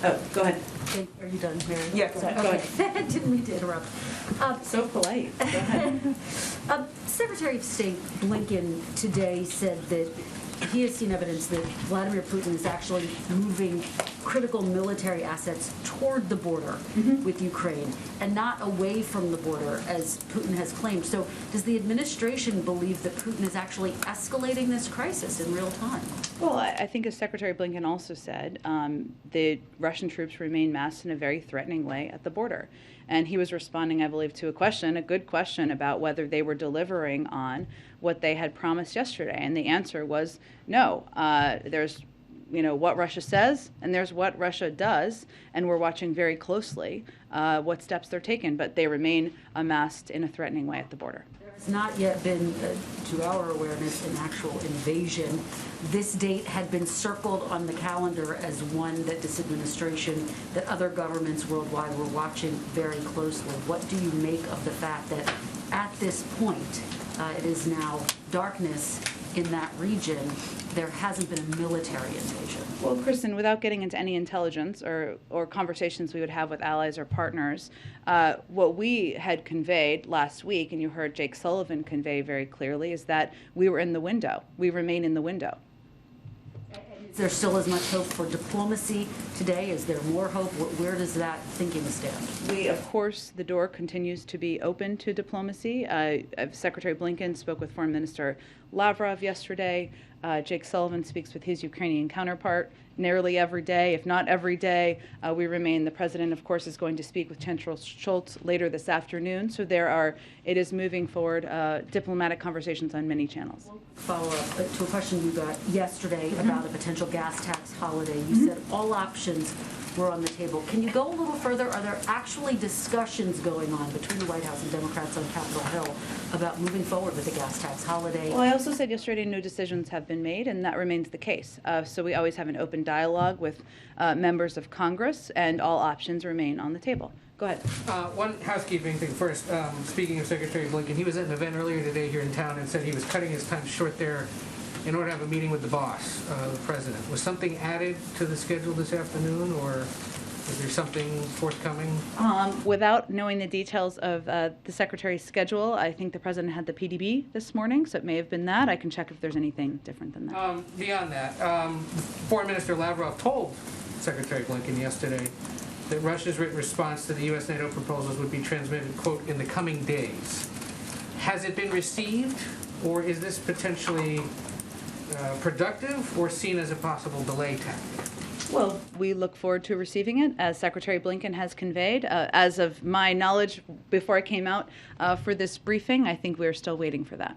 Oh, go ahead. Are you done, Mary? Yes, go ahead. Didn't mean to interrupt. So polite. Go ahead. Secretary of State Blinken today said that he has seen evidence that Vladimir Putin is actually moving critical military assets toward the border with Ukraine and not away from the border, as Putin has claimed. So does the administration believe that Putin is actually escalating this crisis in real time? Well, I think as Secretary Blinken also said, the Russian troops remain massed in a very threatening way at the border. And he was responding, I believe, to a good question about whether they were delivering on what they had promised yesterday. And the answer was no. There's what Russia says, and there's what Russia does, and we're watching very closely what steps they're taking, but they remain amassed in a threatening way at the border. There's not yet been, to our awareness, an actual invasion. This date had been circled on the calendar as one that this administration, that other governments worldwide were watching very closely. What do you make of the fact that at this point, it is now darkness in that region, there hasn't been a military invasion? Well, Kristen, without getting into any intelligence or conversations we would have with allies or partners, what we had conveyed last week, and you heard Jake Sullivan convey very clearly, is that we were in the window. We remain in the window. Is there still as much hope for diplomacy today? Is there more hope? Where does that thinking stand? Of course, the door continues to be open to diplomacy. Secretary Blinken spoke with Foreign Minister Lavrov yesterday. Jake Sullivan speaks with his Ukrainian counterpart nearly every day, if not every day. We remain. The president, of course, is going to speak with Chancellor Scholz later this afternoon. So it is moving forward diplomatic conversations on many channels. Follow up to a question you got yesterday about a potential gas tax holiday. You said all options were on the table. Can you go a little further? Are there actually discussions going on between the White House and Democrats on Capitol Hill about moving forward with the gas tax holiday? Well, I also said yesterday no decisions have been made, and that remains the case. So we always have an open dialogue with members of Congress, and all options remain on the table. Go ahead. One housekeeping thing first. Speaking of Secretary Blinken, he was at an event earlier today here in town and said he was cutting his time short there in order to have a meeting with the boss, the president. Was something added to the schedule this afternoon, or is there something forthcoming? Without knowing the details of the secretary's schedule, I think the president had the PDB this morning, so it may have been that. I can check if there's anything different than that. Beyond that, Foreign Minister Lavrov told Secretary Blinken yesterday that Russia's written response to the U.S. NATO proposals would be transmitted, quote, in the coming days. Has it been received, or is this potentially productive or seen as a possible delay tactic? Well, we look forward to receiving it, as Secretary Blinken has conveyed. As of my knowledge, before I came out for this briefing, I think we're still waiting for that.